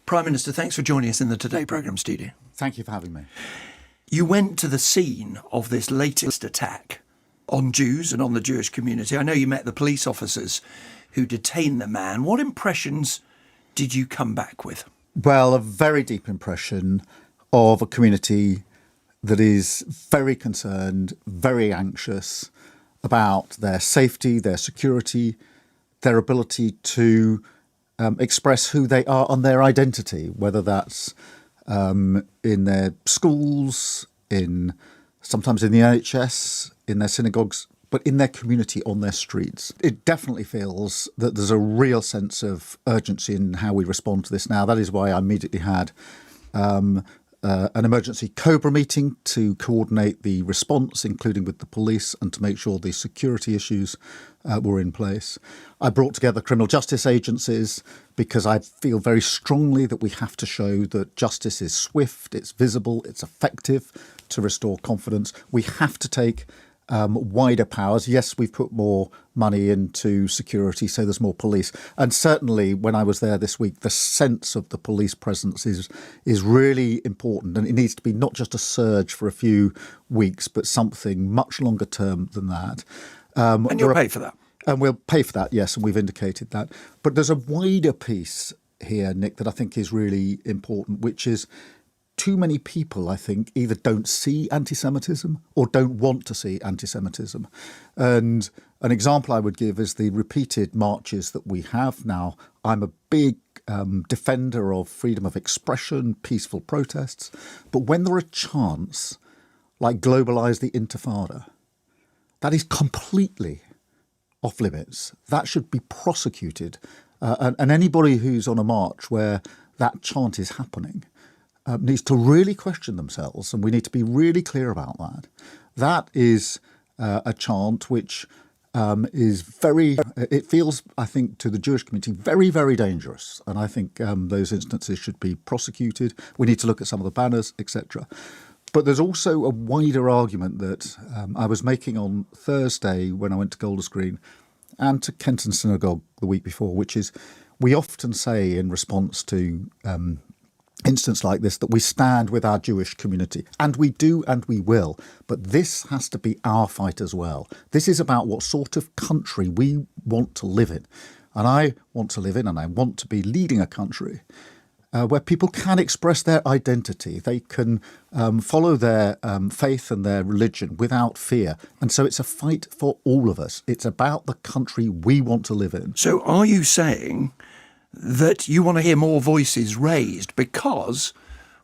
Prime Minister, thanks for joining us in the Today programme studio. Thank you for having me. You went to the scene of this latest attack on Jews and on the Jewish community. I know you met the police officers who detained the man. What impressions did you come back with? Well, a very deep impression of a community that is very concerned, very anxious about their safety, their security, their ability to express who they are and their identity, whether that's in their schools, sometimes in the NHS, in their synagogues, but in their community, on their streets. It definitely feels that there's a real sense of urgency in how we respond to this now. That is why I immediately had an emergency COBRA meeting to coordinate the response, including with the police, and to make sure the security issues were in place. I brought together criminal justice agencies because I feel very strongly that we have to show that justice is swift, it's visible, it's effective to restore confidence. We have to take wider powers. Yes, we've put more money into security, so there's more police. And certainly when I was there this week, the sense of the police presence is really important. And it needs to be not just a surge for a few weeks, but something much longer term than that. And you'll pay for that. And we'll pay for that, yes, and we've indicated that. But there's a wider piece here, Nick, that I think is really important, which is too many people, I think, either don't see anti-Semitism or don't want to see anti-Semitism. And an example I would give is the repeated marches that we have now. I'm a big defender of freedom of expression, peaceful protests. But when there are chants like globalise the Intifada, that is completely off limits. That should be prosecuted. And anybody who's on a march where that chant is happening needs to really question themselves, and we need to be really clear about that. That is a chant which is it feels, I think, to the Jewish community very, very dangerous. And I think those instances should be prosecuted. We need to look at some of the banners, etc. But there's also a wider argument that I was making on Thursday when I went to Golders Green and to Kenton Synagogue the week before, which is we often say in response to instance like this that we stand with our Jewish community, and we do and we will, but this has to be our fight as well. This is about what sort of country we want to live in, and I want to live in, and I want to be leading a country where people can express their identity, they can follow their faith and their religion without fear. And so it's a fight for all of us. It's about the country we want to live in. So are you saying that you want to hear more voices raised? Because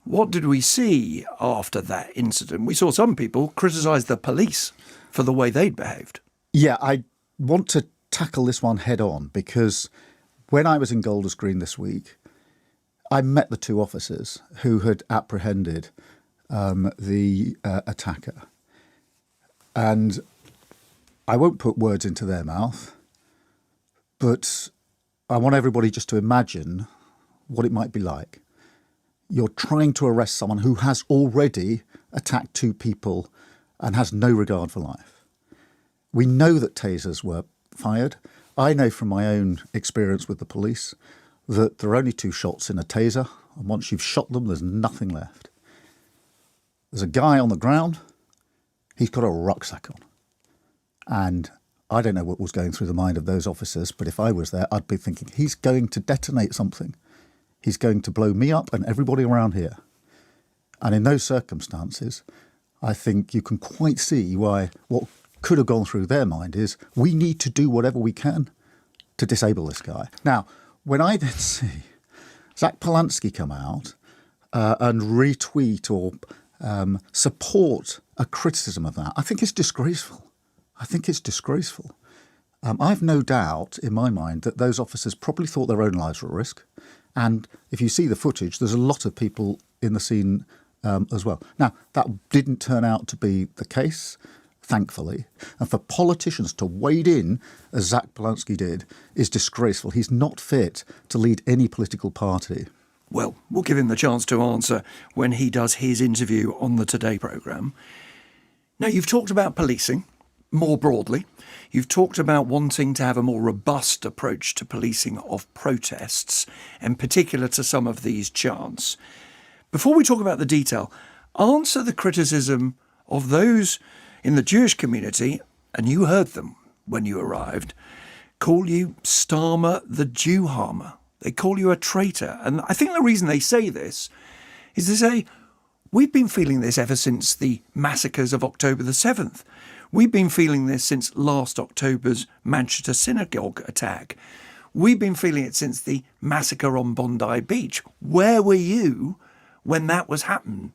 what did we see after that incident? We saw some people criticise the police for the way they'd behaved. Yeah, I want to tackle this one head on, because when I was in Golders Green this week, I met the two officers who had apprehended the attacker. And I won't put words into their mouth, but I want everybody just to imagine what it might be like. You're trying to arrest someone who has already attacked two people and has no regard for life. We know that tasers were fired. I know from my own experience with the police that there are only two shots in a taser, and once you've shot them, there's nothing left. There's a guy on the ground, he's got a rucksack on, and I don't know what was going through the mind of those officers, but if I was there, I'd be thinking, he's going to detonate something. He's going to blow me up and everybody around here. And in those circumstances, I think you can quite see why what could have gone through their mind is we need to do whatever we can to disable this guy. Now, when I then see Zach Polanski come out and retweet or support a criticism of that, I think it's disgraceful. I think it's disgraceful. I've no doubt in my mind that those officers probably thought their own lives were at risk. And if you see the footage, there's a lot of people in the scene as well. Now, that didn't turn out to be the case, thankfully. And for politicians to wade in, as Zach Polanski did, is disgraceful. He's not fit to lead any political party. Well, we'll give him the chance to answer when he does his interview on the Today programme. Now, you've talked about policing. more broadly, you've talked about wanting to have a more robust approach to policing of protests, in particular to some of these chants. Before we talk about the detail, answer the criticism of those in the Jewish community, and you heard them when you arrived, call you Starmer the Jew harmer. They call you a traitor. And I think the reason they say this is they say, we've been feeling this ever since the massacres of October the 7th. We've been feeling this since last October's Manchester synagogue attack. We've been feeling it since the massacre on Bondi Beach. Where were you when that was happening?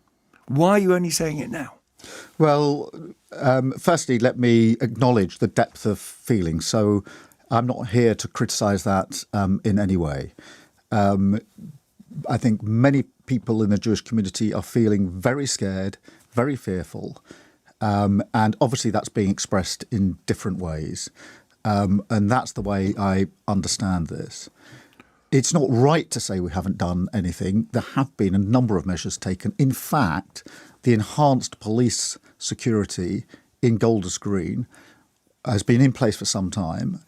Why are you only saying it now? Well, firstly, let me acknowledge the depth of feeling. So I'm not here to criticise that in any way. I think many people in the Jewish community are feeling very scared, very fearful. And obviously that's being expressed in different ways. And that's the way I understand this. It's not right to say we haven't done anything. There have been a number of measures taken. In fact, the enhanced police security in Golders Green has been in place for some time.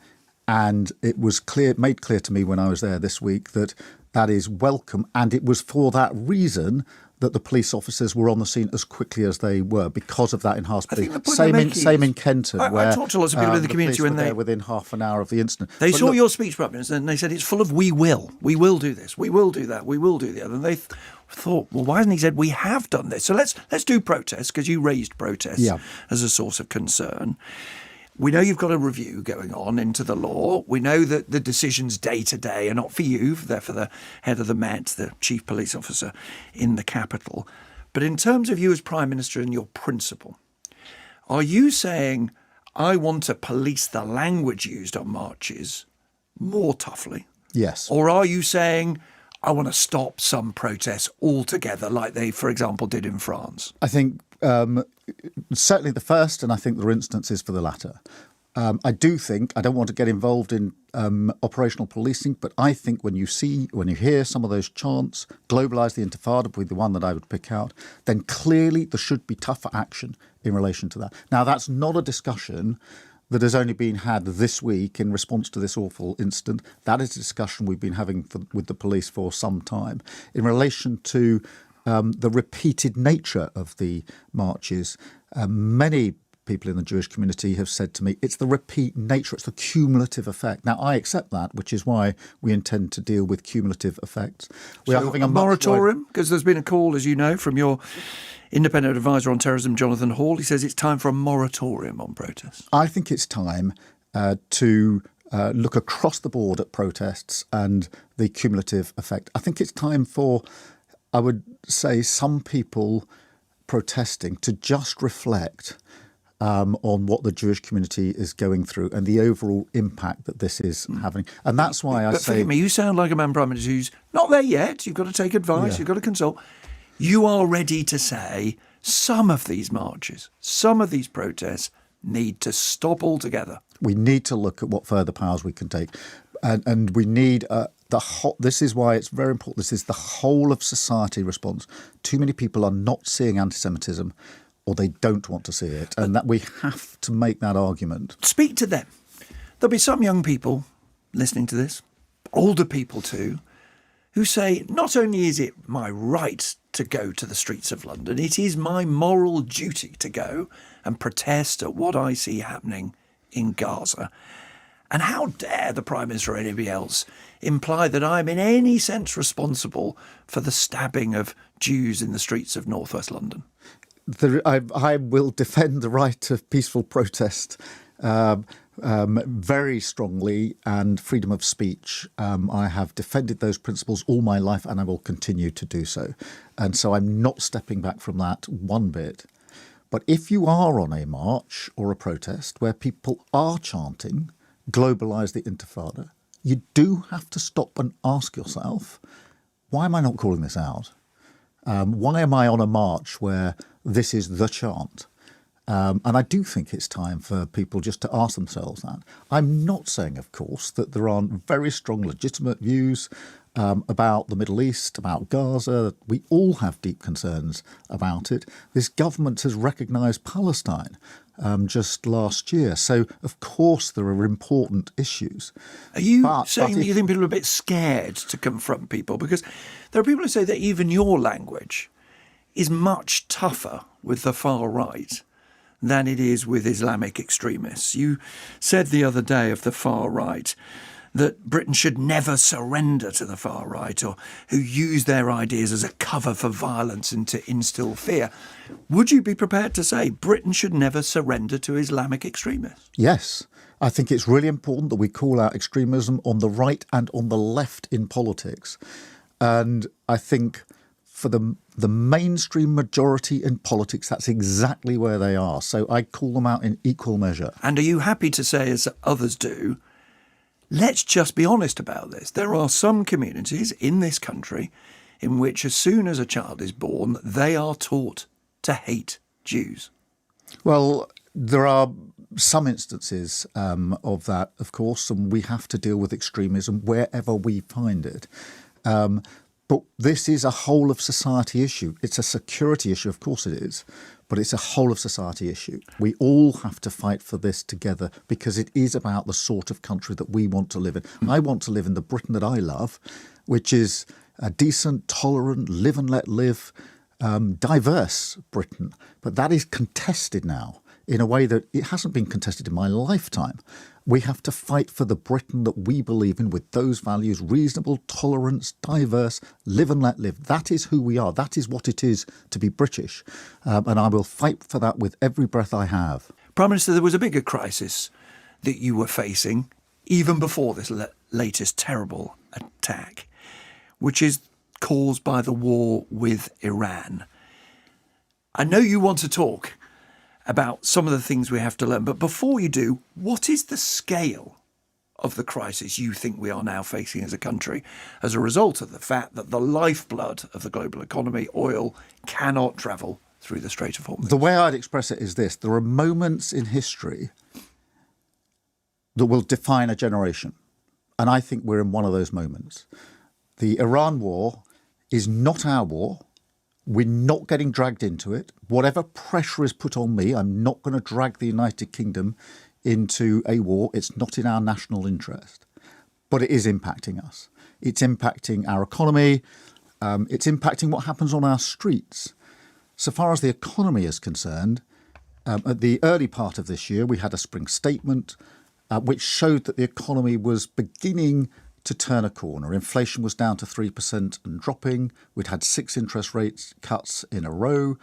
And it was made clear to me when I was there this week that that is welcome. And it was for that reason that the police officers were on the scene as quickly as they were because of that enhanced police. Same in Kenton, where I talked to lots of people in the community when were there within half an hour of the incident. They saw your speech, Prime Minister, and they said it's full of we will do this, we will do that, we will do the other. And they thought, well, why hasn't he said we have done this? So let's do protests, because you raised protests as a source of concern. We know you've got a review going on into the law. We know that the decisions day to day are not for you. They're for the head of the Met, the chief police officer in the capital. But in terms of you as Prime Minister and your principle, are you saying, I want to police the language used on marches more toughly? Yes. Or are you saying, I want to stop some protests altogether, like they, for example, did in France? I think certainly the first, and I think there are instances for the latter. I don't want to get involved in operational policing, but I think when you hear some of those chants, globalise the Intifada would be the one that I would pick out, then clearly there should be tougher action in relation to that. Now, that's not a discussion that has only been had this week in response to this awful incident. That is a discussion we've been having with the police for some time. In relation to the repeated nature of the marches, many people in the Jewish community have said to me, it's the repeat nature, it's the cumulative effect. Now, I accept that, which is why we intend to deal with cumulative effects. We are having a moratorium, because there's been a call, as you know, from your independent advisor on terrorism, Jonathan Hall. He says it's time for a moratorium on protests. I think it's time to look across the board at protests and the cumulative effect. I think it's time for, I would say, some people protesting to just reflect on what the Jewish community is going through and the overall impact that this is having. And that's why I say... Forgive me, you sound like a man, Prime Minister, who's not there yet. You've got to take advice, you've got to consult. You are ready to say some of these marches, some of these protests need to stop altogether. We need to look at what further powers we can take. And we need... this is why it's very important. This is the whole of society response. Too many people are not seeing anti-Semitism, or they don't want to see it, and that we have to make that argument. Speak to them. There'll be some young people listening to this, older people too, who say, not only is it my right to go to the streets of London, it is my moral duty to go and protest at what I see happening in Gaza. And how dare the Prime Minister or anybody else imply that I'm in any sense responsible for the stabbing of Jews in the streets of northwest London? I will defend the right of peaceful protest very strongly, and freedom of speech. I have defended those principles all my life, and I will continue to do so. And so I'm not stepping back from that one bit. But if you are on a march or a protest where people are chanting, globalise the Intifada, you do have to stop and ask yourself, why am I not calling this out? Why am I on a march where this is the chant? And I do think it's time for people just to ask themselves that. I'm not saying, of course, that there aren't very strong legitimate views about the Middle East, about Gaza. We all have deep concerns about it. This government has recognised Palestine just last year. So, of course, there are important issues. Are you saying that you think people are a bit scared to confront people? Because there are people who say that even your language is much tougher with the far right than it is with Islamic extremists. You said the other day of the far right that Britain should never surrender to the far right, or who use their ideas as a cover for violence and to instill fear. Would you be prepared to say Britain should never surrender to Islamic extremists? Yes. I think it's really important that we call out extremism on the right and on the left in politics. And I think for the mainstream majority in politics, that's exactly where they are. So I call them out in equal measure. And are you happy to say, as others do, let's just be honest about this? There are some communities in this country in which as soon as a child is born, they are taught to hate Jews. Well, there are some instances of that, of course, and we have to deal with extremism wherever we find it. But this is a whole of society issue. It's a security issue, of course it is, but it's a whole of society issue. We all have to fight for this together because it is about the sort of country that we want to live in. I want to live in the Britain that I love, which is a decent, tolerant, live and let live, diverse Britain. But that is contested now in a way that it hasn't been contested in my lifetime. We have to fight for the Britain that we believe in with those values: reasonable, tolerance, diverse, live and let live. That is who we are. That is what it is to be British. And I will fight for that with every breath I have. Prime Minister, there was a bigger crisis that you were facing even before this latest terrible attack, which is caused by the war with Iran. I know you want to talk about some of the things we have to learn, but before you do, what is the scale of the crisis you think we are now facing as a country as a result of the fact that the lifeblood of the global economy, oil, cannot travel through the Strait of Hormuz? The way I'd express it is this: there are moments in history that will define a generation, and I think we're in one of those moments. The Iran war is not our war. We're not getting dragged into it. Whatever pressure is put on me, I'm not going to drag the United Kingdom into a war. It's not in our national interest. But it is impacting us. It's impacting our economy. It's impacting what happens on our streets. So far as the economy is concerned, at the early part of this year, we had a spring statement which showed that the economy was beginning to turn a corner. Inflation was down to 3% and dropping. We'd had 6 interest rates cuts in a row.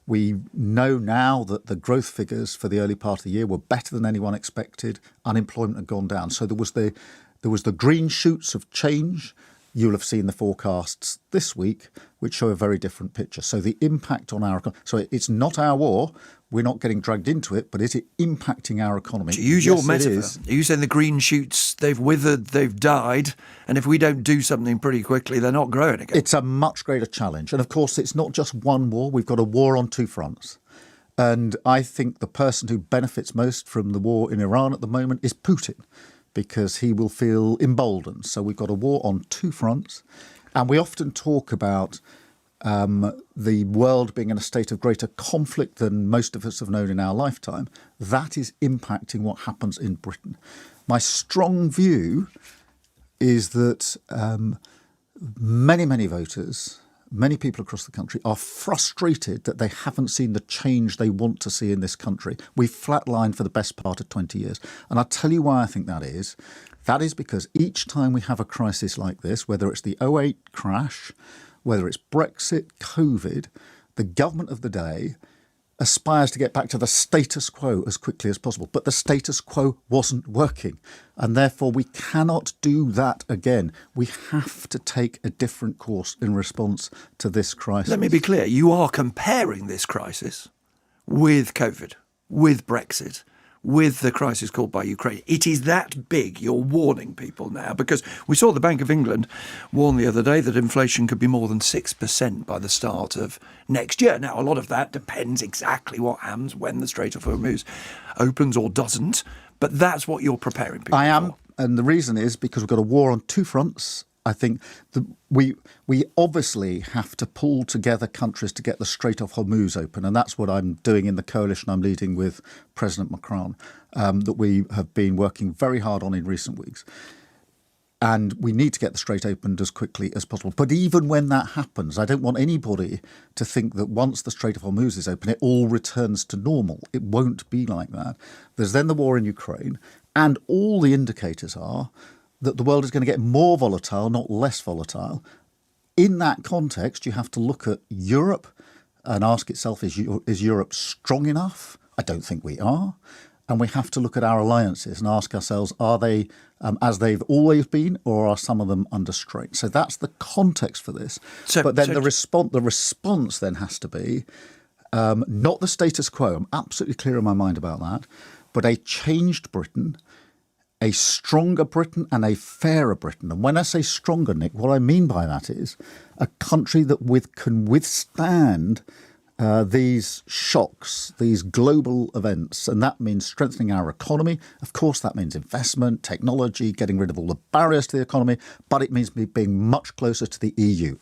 We know now that the growth figures for the early part of the year were better than anyone expected. Unemployment had gone down. So there was the green shoots of change. You'll have seen the forecasts this week, which show a very different picture. So the impact on our economy. So it's not our war. We're not getting dragged into it, but is it impacting our economy? To use your metaphor, are you saying the green shoots, they've withered, they've died, and if we don't do something pretty quickly, they're not growing again? It's a much greater challenge. And of course, it's not just one war. We've got a war on 2 fronts. And I think the person who benefits most from the war in Iran at the moment is Putin, because he will feel emboldened. So we've got a war on 2 fronts. And we often talk about the world being in a state of greater conflict than most of us have known in our lifetime. That is impacting what happens in Britain. My strong view is that many, many voters, many people across the country are frustrated that they haven't seen the change they want to see in this country. We've flatlined for the best part of 20 years. And I'll tell you why I think that is. That is because each time we have a crisis like this, whether it's the 2008 crash, whether it's Brexit, COVID, the government of the day aspires to get back to the status quo as quickly as possible. But the status quo wasn't working. And therefore, we cannot do that again. We have to take a different course in response to this crisis. Let me be clear. You are comparing this crisis with COVID, with Brexit, with the crisis caused by Ukraine. It is that big. You're warning people now, because we saw the Bank of England warn the other day that inflation could be more than 6% by the start of next year. Now, a lot of that depends exactly what happens when the Strait of Hormuz opens or doesn't. But that's what you're preparing people I am. for. And the reason is because we've got a war on 2 fronts. I think we obviously have to pull together countries to get the Strait of Hormuz open, and that's what I'm doing in the coalition I'm leading with President Macron, that we have been working very hard on in recent weeks. And we need to get the strait opened as quickly as possible. But even when that happens, I don't want anybody to think that once the Strait of Hormuz is open, it all returns to normal. It won't be like that. There's then the war in Ukraine, and all the indicators are that the world is going to get more volatile, not less volatile. In that context, you have to look at Europe and ask itself, is Europe strong enough? I don't think we are. And we have to look at our alliances and ask ourselves, are they as they've always been, or are some of them under strain? So that's the context for this. But then the response then has to be not the status quo. I'm absolutely clear in my mind about that. But a changed Britain, a stronger Britain and a fairer Britain. And when I say stronger, Nick, what I mean by that is a country that can withstand these shocks, these global events, and that means strengthening our economy. Of course, that means investment, technology, getting rid of all the barriers to the economy, but it means being much closer to the EU.